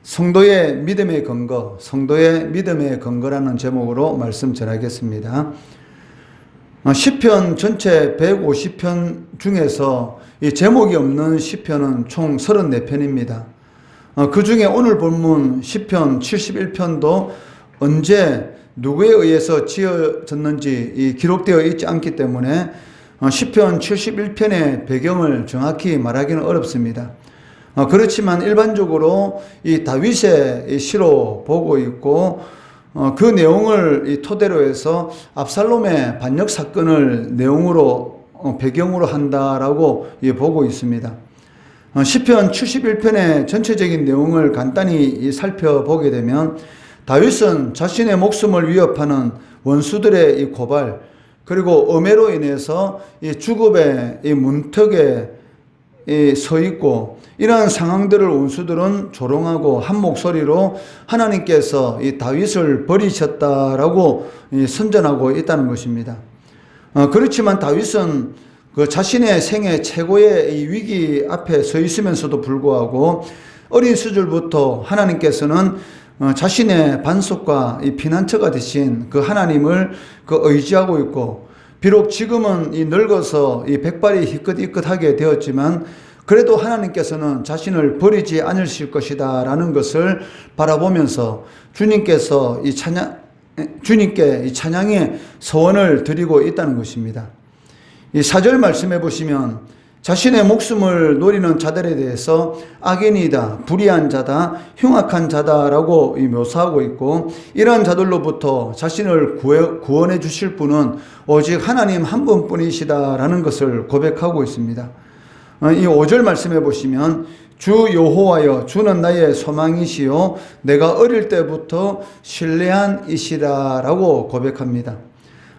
성도의 믿음의 근거, 성도의 믿음의 근거라는 제목으로 말씀 전하겠습니다. 시편 전체 150편 중에서 이 제목이 없는 시편은 총 34편입니다. 그 중에 오늘 본문 시편 71편도 언제 누구에 의해서 지어졌는지 기록되어 있지 않기 때문에 시편 71편의 배경을 정확히 말하기는 어렵습니다. 그렇지만 일반적으로 이 다윗의 시로 보고 있고 그 내용을 토대로 해서 압살롬의 반역 사건을 내용으로 배경으로 한다라고 보고 있습니다. 시편 71편의 전체적인 내용을 간단히 살펴보게 되면 다윗은 자신의 목숨을 위협하는 원수들의 이 고발 그리고 엄해로 인해서 이 죽음의 이 문턱에 서 있고 이러한 상황들을 원수들은 조롱하고 한 목소리로 하나님께서 이 다윗을 버리셨다라고 선전하고 있다는 것입니다. 그렇지만 다윗은 그 자신의 생애 최고의 이 위기 앞에 서 있으면서도 불구하고 어린 시절부터 하나님께서는 자신의 반석과 이 피난처가 되신 그 하나님을 의지하고 있고 비록 지금은 이 늙어서 이 백발이 희끗희끗하게 되었지만 그래도 하나님께서는 자신을 버리지 않으실 것이다 라는 것을 바라보면서 주님께 이 찬양의 서원을 드리고 있다는 것입니다. 이 4절 말씀해 보시면 자신의 목숨을 노리는 자들에 대해서 악인이다, 불의한 자다, 흉악한 자다라고 묘사하고 있고 이러한 자들로부터 자신을 구원해 주실 분은 오직 하나님 한 분뿐이시다라는 것을 고백하고 있습니다. 이 5절 말씀해 보시면 주 여호와여 주는 나의 소망이시요 내가 어릴 때부터 신뢰한 이시라라고 고백합니다.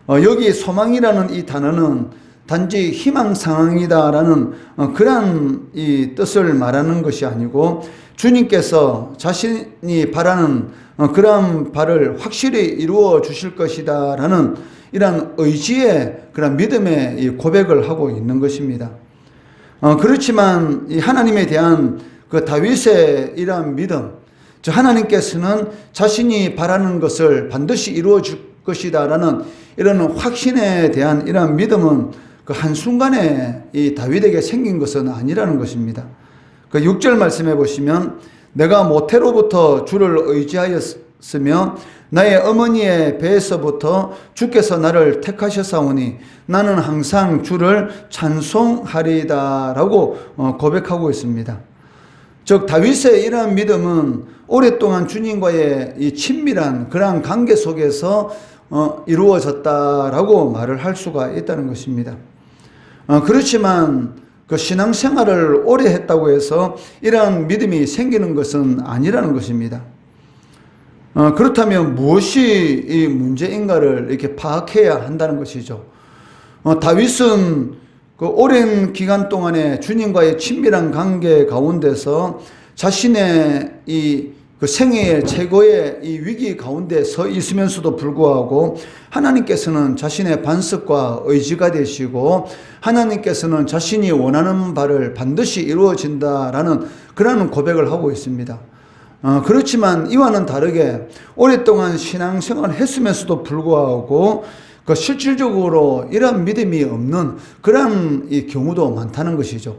여기 소망이라는 이 단어는 단지 희망 상황이다라는 그런 이 뜻을 말하는 것이 아니고 주님께서 자신이 바라는 그런 바를 확실히 이루어 주실 것이다라는 이런 의지의 그런 믿음의 이 고백을 하고 있는 것입니다. 그렇지만 이 하나님에 대한 그 다윗의 이러한 믿음, 즉 하나님께서는 자신이 바라는 것을 반드시 이루어 줄 것이다라는 이런 확신에 대한 이러한 믿음은 그 한순간에 이 다윗에게 생긴 것은 아니라는 것입니다. 그 6절 말씀해 보시면 내가 모태로부터 주를 의지하였으며 나의 어머니의 배에서부터 주께서 나를 택하셨사오니 나는 항상 주를 찬송하리이다 라고 고백하고 있습니다. 즉 다윗의 이러한 믿음은 오랫동안 주님과의 이 친밀한 그러한 관계 속에서 이루어졌다라고 말을 할 수가 있다는 것입니다. 그렇지만 그 신앙생활을 오래 했다고 해서 이러한 믿음이 생기는 것은 아니라는 것입니다. 그렇다면 무엇이 이 문제인가를 이렇게 파악해야 한다는 것이죠. 다윗은 그 오랜 기간 동안에 주님과의 친밀한 관계 가운데서 자신의 그 생애의 최고의 이 위기 가운데 서 있으면서도 불구하고 하나님께서는 자신의 반석과 의지가 되시고 하나님께서는 자신이 원하는 바를 반드시 이루어진다라는 그런 고백을 하고 있습니다. 그렇지만 이와는 다르게 오랫동안 신앙생활을 했으면서도 불구하고 그 실질적으로 이러한 믿음이 없는 그런 이 경우도 많다는 것이죠.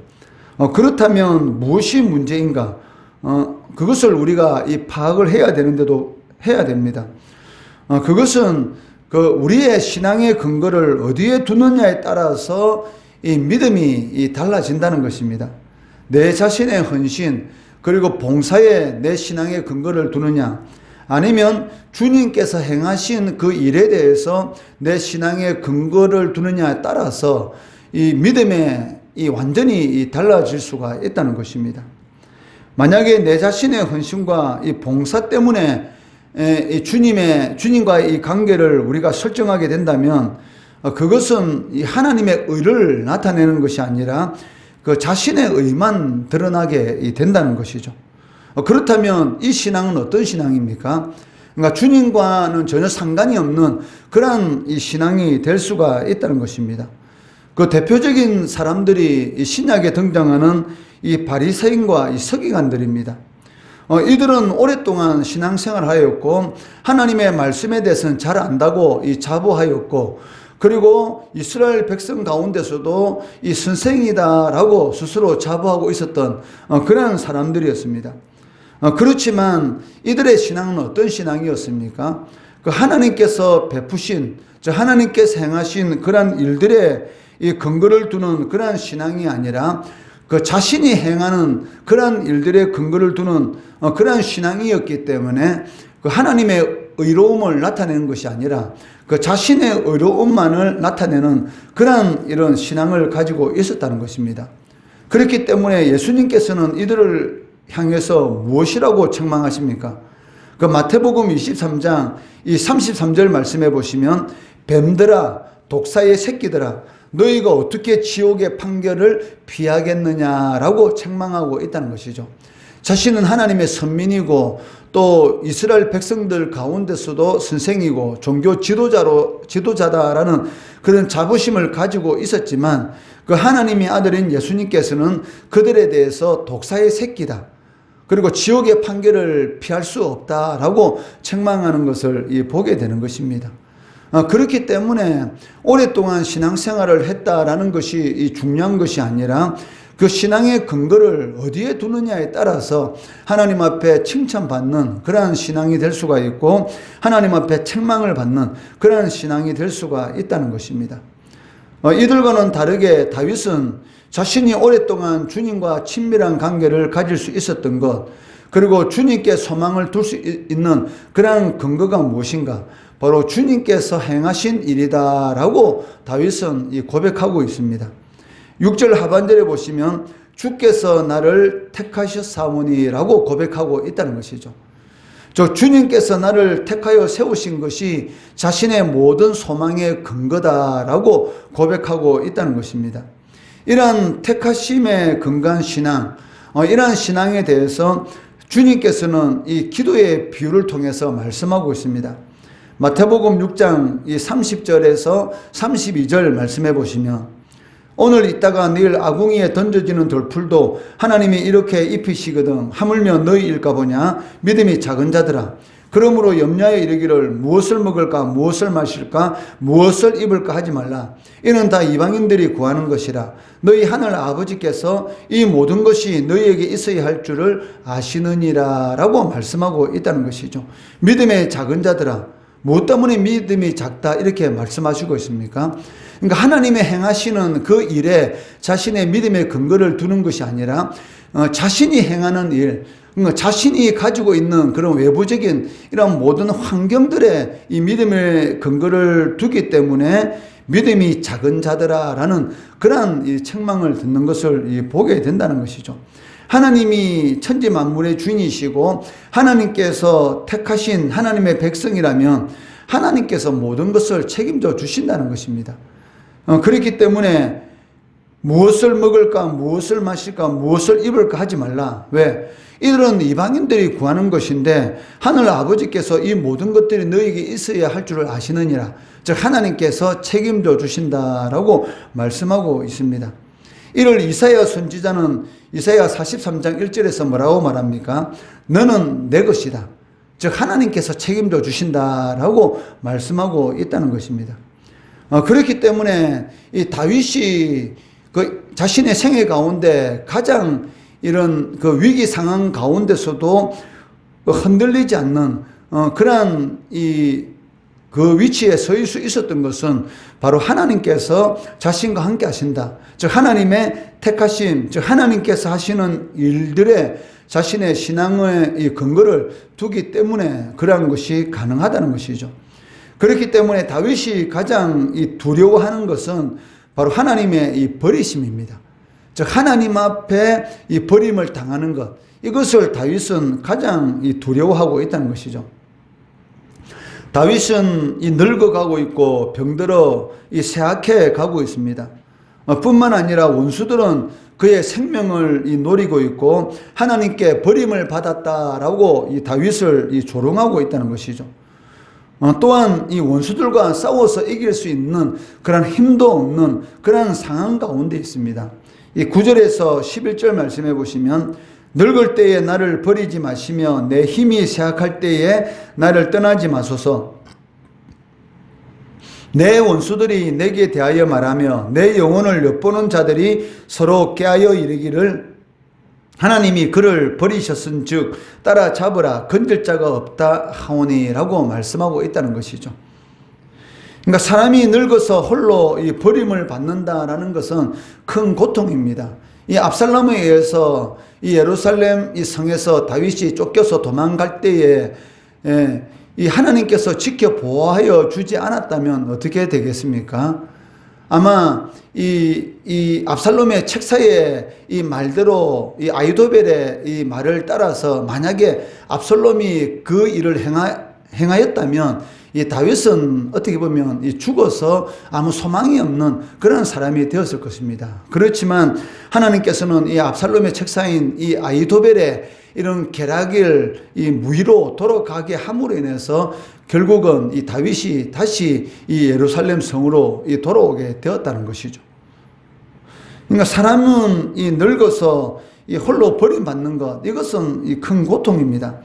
그렇다면 무엇이 문제인가? 그것을 우리가 이 파악을 해야 되는데도 해야 됩니다. 그것은 그 우리의 신앙의 근거를 어디에 두느냐에 따라서 이 믿음이 달라진다는 것입니다. 내 자신의 헌신 그리고 봉사에 내 신앙의 근거를 두느냐 아니면 주님께서 행하신 그 일에 대해서 내 신앙의 근거를 두느냐에 따라서 이 믿음의 완전히 달라질 수가 있다는 것입니다. 만약에 내 자신의 헌신과 이 봉사 때문에 주님과의 이 관계를 우리가 설정하게 된다면 그것은 이 하나님의 의를 나타내는 것이 아니라 그 자신의 의만 드러나게 된다는 것이죠. 그렇다면 이 신앙은 어떤 신앙입니까? 그러니까 주님과는 전혀 상관이 없는 그러한 이 신앙이 될 수가 있다는 것입니다. 그 대표적인 사람들이 이 신약에 등장하는 이 바리새인과 이 서기관들입니다. 이들은 오랫동안 신앙생활을 하였고 하나님의 말씀에 대해서는 잘 안다고 자부하였고, 그리고 이스라엘 백성 가운데서도 이 선생이다라고 스스로 자부하고 있었던 그런 사람들이었습니다. 그렇지만 이들의 신앙은 어떤 신앙이었습니까? 그 하나님께서 베푸신, 하나님께서 행하신 그러한 일들의 이 근거를 두는 그러한 신앙이 아니라 그 자신이 행하는 그러한 일들의 근거를 두는 그러한 신앙이었기 때문에 그 하나님의 의로움을 나타내는 것이 아니라 그 자신의 의로움만을 나타내는 그러한 이런 신앙을 가지고 있었다는 것입니다. 그렇기 때문에 예수님께서는 이들을 향해서 무엇이라고 책망하십니까? 그 마태복음 23장 이 33절 말씀해 보시면, 뱀들아, 독사의 새끼들아, 너희가 어떻게 지옥의 판결을 피하겠느냐라고 책망하고 있다는 것이죠. 자신은 하나님의 선민이고 또 이스라엘 백성들 가운데서도 선생이고 종교 지도자다라는 그런 자부심을 가지고 있었지만, 그 하나님의 아들인 예수님께서는 그들에 대해서 독사의 새끼다, 그리고 지옥의 판결을 피할 수 없다라고 책망하는 것을 보게 되는 것입니다. 그렇기 때문에 오랫동안 신앙생활을 했다라는 것이 중요한 것이 아니라 그 신앙의 근거를 어디에 두느냐에 따라서 하나님 앞에 칭찬받는 그러한 신앙이 될 수가 있고, 하나님 앞에 책망을 받는 그러한 신앙이 될 수가 있다는 것입니다. 이들과는 다르게 다윗은 자신이 오랫동안 주님과 친밀한 관계를 가질 수 있었던 것, 그리고 주님께 소망을 둘 수 있는 그러한 근거가 무엇인가? 바로 주님께서 행하신 일이다라고 다윗은 고백하고 있습니다. 6절 하반절에 보시면 주께서 나를 택하셨사오니라고 고백하고 있다는 것이죠. 주님께서 나를 택하여 세우신 것이 자신의 모든 소망의 근거다라고 고백하고 있다는 것입니다. 이러한 택하심에 근거한 신앙, 이러한 신앙에 대해서 주님께서는 이 기도의 비유를 통해서 말씀하고 있습니다. 마태복음 6장 30절에서 32절 말씀해 보시면, 오늘 있다가 내일 아궁이에 던져지는 돌풀도 하나님이 이렇게 입히시거든 하물며 너희일까 보냐. 믿음이 작은 자들아, 그러므로 염려하여 이르기를 무엇을 먹을까, 무엇을 마실까, 무엇을 입을까 하지 말라. 이는 다 이방인들이 구하는 것이라. 너희 하늘 아버지께서 이 모든 것이 너희에게 있어야 할 줄을 아시느니라 라고 말씀하고 있다는 것이죠. 믿음의 작은 자들아, 무엇 때문에 믿음이 작다 이렇게 말씀하시고 있습니까? 그러니까 하나님의 행하시는 그 일에 자신의 믿음의 근거를 두는 것이 아니라 자신이 행하는 일, 그러니까 자신이 가지고 있는 그런 외부적인 이런 모든 환경들에 이 믿음의 근거를 두기 때문에 믿음이 작은 자들아라는 그러한 이 책망을 듣는 것을 보게 된다는 것이죠. 하나님이 천지 만물의 주인이시고 하나님께서 택하신 하나님의 백성이라면 하나님께서 모든 것을 책임져 주신다는 것입니다. 그렇기 때문에 무엇을 먹을까, 무엇을 마실까, 무엇을 입을까 하지 말라. 왜? 이들은 이방인들이 구하는 것인데 하늘 아버지께서 이 모든 것들이 너에게 있어야 할 줄을 아시느니라. 즉 하나님께서 책임져 주신다라고 말씀하고 있습니다. 이를 이사야 선지자는 이사야 43장 1절에서 뭐라고 말합니까? 너는 내 것이다. 즉 하나님께서 책임져 주신다라고 말씀하고 있다는 것입니다. 그렇기 때문에 이 다윗이 그 자신의 생애 가운데 가장 이런 그 위기 상황 가운데서도 흔들리지 않는 그러한 그 위치에 서 수 있었던 것은 바로 하나님께서 자신과 함께 하신다. 즉 하나님의 택하심, 즉 하나님께서 하시는 일들에 자신의 신앙의 이 근거를 두기 때문에 그러한 것이 가능하다는 것이죠. 그렇기 때문에 다윗이 가장 두려워하는 것은 바로 하나님의 이 버리심입니다. 즉 하나님 앞에 이 버림을 당하는 것, 이것을 다윗은 가장 두려워하고 있다는 것이죠. 다윗은 늙어가고 있고 병들어 쇠약해 가고 있습니다. 뿐만 아니라 원수들은 그의 생명을 노리고 있고 하나님께 버림을 받았다라고 이 다윗을 조롱하고 있다는 것이죠. 또한 이 원수들과 싸워서 이길 수 있는 그런 힘도 없는 그런 상황 가운데 있습니다. 이 9절에서 11절 말씀해 보시면 늙을 때에 나를 버리지 마시며 내 힘이 쇠약할 때에 나를 떠나지 마소서. 내 원수들이 내게 대하여 말하며 내 영혼을 엿보는 자들이 서로 깨하여 이르기를 하나님이 그를 버리셨은즉 따라잡으라 건질 자가 없다 하오니라고 말씀하고 있다는 것이죠. 그러니까 사람이 늙어서 홀로 이 버림을 받는다라는 것은 큰 고통입니다. 이 압살롬에 의해서 이 예루살렘 이 성에서 다윗이 쫓겨서 도망갈 때에 이 하나님께서 지켜 보호하여 주지 않았다면 어떻게 되겠습니까? 아마 이 압살롬의 책사의 이 말대로 이 아히도벨의 이 말을 따라서 만약에 압살롬이 그 일을 행하였다면 이 다윗은 어떻게 보면 이 죽어서 아무 소망이 없는 그런 사람이 되었을 것입니다. 그렇지만 하나님께서는 이 압살롬의 책사인 이 아히도벨의 이런 계략을 이 무위로 돌아가게 함으로 인해서 결국은 이 다윗이 다시 이 예루살렘 성으로 이 돌아오게 되었다는 것이죠. 그러니까 사람은 이 늙어서 이 홀로 버림받는 것, 이것은 이 큰 고통입니다.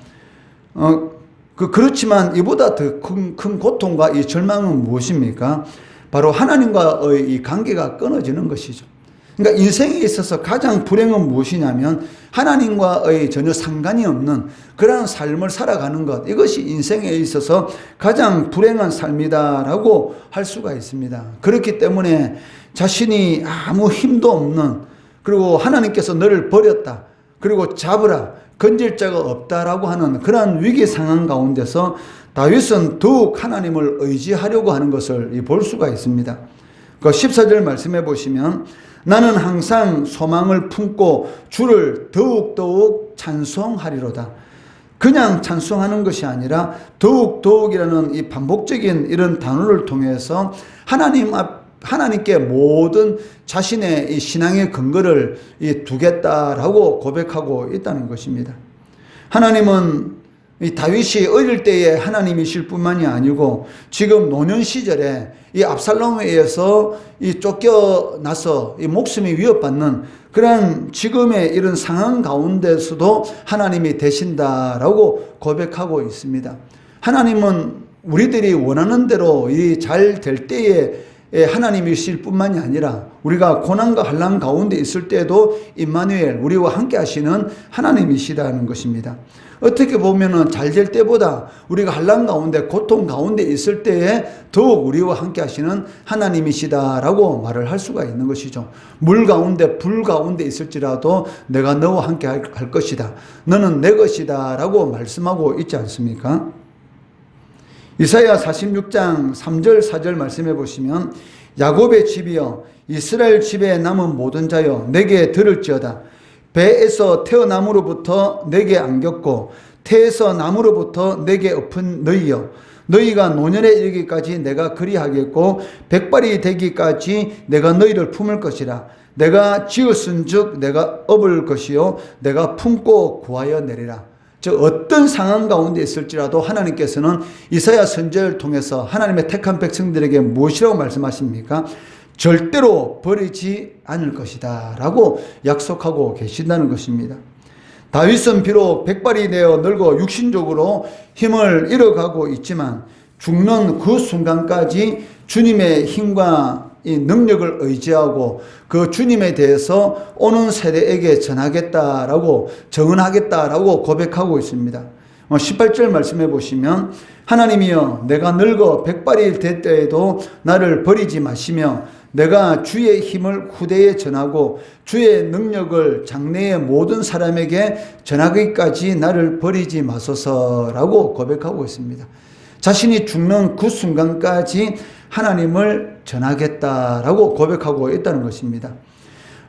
그렇지만 이보다 더 큰 고통과 이 절망은 무엇입니까? 바로 하나님과의 이 관계가 끊어지는 것이죠. 그러니까 인생에 있어서 가장 불행은 무엇이냐면 하나님과의 전혀 상관이 없는 그러한 삶을 살아가는 것, 이것이 인생에 있어서 가장 불행한 삶이다라고 할 수가 있습니다. 그렇기 때문에 자신이 아무 힘도 없는, 그리고 하나님께서 너를 버렸다, 그리고 잡으라, 건질 자가 없다라고 하는 그러한 위기 상황 가운데서 다윗은 더욱 하나님을 의지하려고 하는 것을 볼 수가 있습니다. 그 14절 말씀해 보시면 나는 항상 소망을 품고 주를 더욱더욱 찬송하리로다. 그냥 찬송하는 것이 아니라 더욱더욱이라는 이 반복적인 이런 단어를 통해서 하나님께 모든 자신의 이 신앙의 근거를 두겠다라고 고백하고 있다는 것입니다. 하나님은 이 다윗이 어릴 때에 하나님이실 뿐만이 아니고 지금 노년 시절에 이 압살롬에 의해서 이 쫓겨나서 이 목숨이 위협받는 그런 지금의 이런 상황 가운데서도 하나님이 되신다라고 고백하고 있습니다. 하나님은 우리들이 원하는 대로 이 잘 될 때에 하나님이실 뿐만이 아니라 우리가 고난과 환난 가운데 있을 때도 임마누엘, 우리와 함께 하시는 하나님이시라는 것입니다. 어떻게 보면은 잘 될 때보다 우리가 환난 가운데 고통 가운데 있을 때에 더욱 우리와 함께 하시는 하나님이시다라고 말을 할 수가 있는 것이죠. 물 가운데 불 가운데 있을지라도 내가 너와 함께 할 것이다, 너는 내 것이다 라고 말씀하고 있지 않습니까? 이사야 46장 3절 4절 말씀해 보시면 야곱의 집이여 이스라엘 집에 남은 모든 자여 내게 들을지어다. 배에서 태어남으로부터 내게 안겼고 태에서 남으로부터 내게 엎은 너희여, 너희가 노년에 이르기까지 내가 그리하겠고 백발이 되기까지 내가 너희를 품을 것이라. 내가 지었은즉 내가 업을 것이요 내가 품고 구하여 내리라. 즉 어떤 상황 가운데 있을지라도 하나님께서는 이사야 선지자를 통해서 하나님의 택한 백성들에게 무엇이라고 말씀하십니까? 절대로 버리지 않을 것이다 라고 약속하고 계신다는 것입니다. 다윗은 비록 백발이 되어 늙어 육신적으로 힘을 잃어가고 있지만 죽는 그 순간까지 주님의 힘과 이 능력을 의지하고 그 주님에 대해서 오는 세대에게 전하겠다라고 정언하겠다라고 고백하고 있습니다. 18절 말씀해 보시면 하나님이여 내가 늙어 백발이 될 때에도 나를 버리지 마시며 내가 주의 힘을 후대에 전하고 주의 능력을 장래의 모든 사람에게 전하기까지 나를 버리지 마소서라고 고백하고 있습니다. 자신이 죽는 그 순간까지 하나님을 전하겠다라고 고백하고 있다는 것입니다.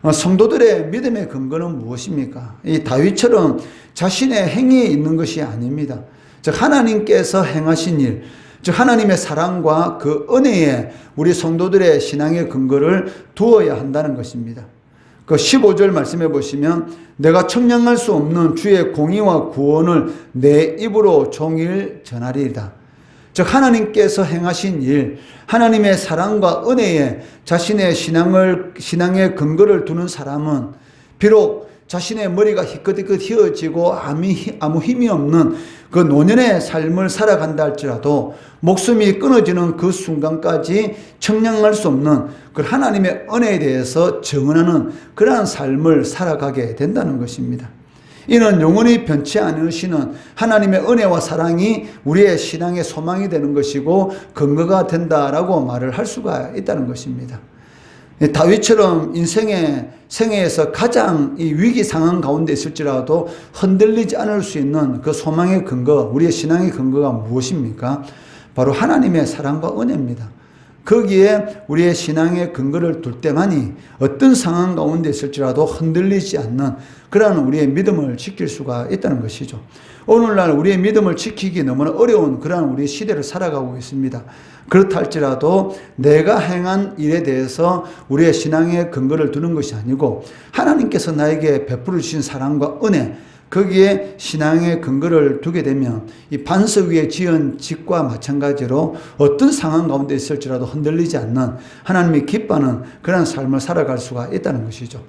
성도들의 믿음의 근거는 무엇입니까? 이 다윗처럼 자신의 행위에 있는 것이 아닙니다. 즉 하나님께서 행하신 일, 즉 하나님의 사랑과 그 은혜에 우리 성도들의 신앙의 근거를 두어야 한다는 것입니다. 그 15절 말씀해 보시면 내가 청량할 수 없는 주의 공의와 구원을 내 입으로 종일 전하리이다. 즉 하나님께서 행하신 일, 하나님의 사랑과 은혜에 자신의 신앙의 근거를 두는 사람은 비록 자신의 머리가 희끗희끗 휘어지고 아무 힘이 없는 그 노년의 삶을 살아간다 할지라도 목숨이 끊어지는 그 순간까지 청량할 수 없는 그 하나님의 은혜에 대해서 정언하는 그러한 삶을 살아가게 된다는 것입니다. 이는 영원히 변치 않으시는 하나님의 은혜와 사랑이 우리의 신앙의 소망이 되는 것이고 근거가 된다라고 말을 할 수가 있다는 것입니다. 다윗처럼 인생의 생애에서 가장 이 위기 상황 가운데 있을지라도 흔들리지 않을 수 있는 그 소망의 근거, 우리의 신앙의 근거가 무엇입니까? 바로 하나님의 사랑과 은혜입니다. 거기에 우리의 신앙의 근거를 둘 때만이 어떤 상황 가운데 있을지라도 흔들리지 않는 그러한 우리의 믿음을 지킬 수가 있다는 것이죠. 오늘날 우리의 믿음을 지키기 너무나 어려운 그러한 우리 시대를 살아가고 있습니다. 그렇다 할지라도 내가 행한 일에 대해서 우리의 신앙의 근거를 두는 것이 아니고 하나님께서 나에게 베풀어 주신 사랑과 은혜, 거기에 신앙의 근거를 두게 되면 이 반석 위에 지은 집과 마찬가지로 어떤 상황 가운데 있을지라도 흔들리지 않는 하나님이 기뻐하는 그런 삶을 살아갈 수가 있다는 것이죠.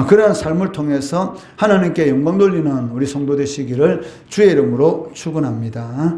그러한 삶을 통해서 하나님께 영광 돌리는 우리 성도 되시기를 주의 이름으로 축원합니다.